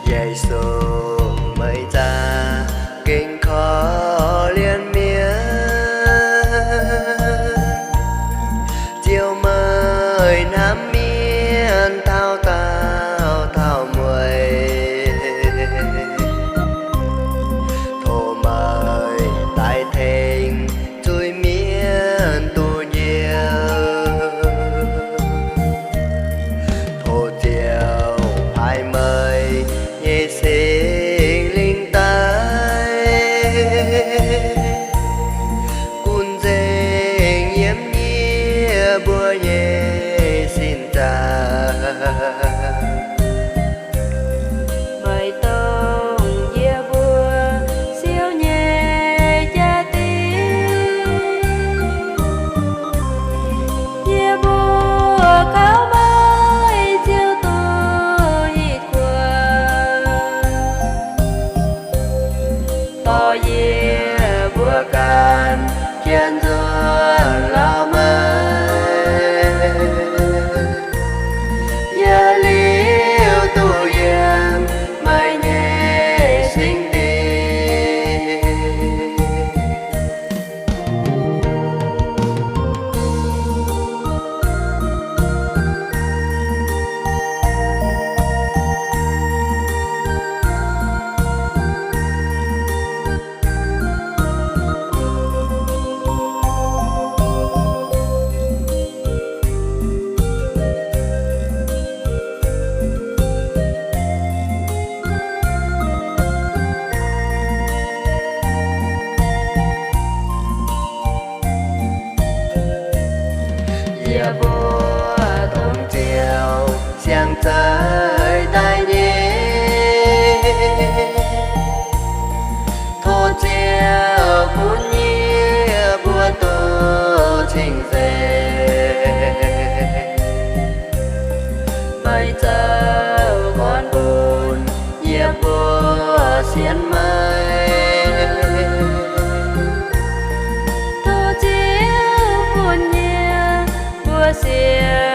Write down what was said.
Giêsu mới ra kinh khó liên miên, chiều mời nam miên thao thao thao mùi thổ mời tại thềnh chui miên tu nhiều thổ chiều ai mời nhẹ sinh linh tay cun dê nhiễm nhia bùa nhẹ xin ta mời tông dìa bùa siêu nhẹ cha tim dìa bùa cao bay chiều tôi ít qua to dìa bùa can kiên dùa lao mây dìa liêu tu yên mây nhẹ sinh tình dìa bùa thơm chiều xiang tới tai nhé thô chiều cuốn nhia bùa tô trình về mây giờ con buồn nhia bùa xiên mây thô chiếu buồn nhia bùa xiên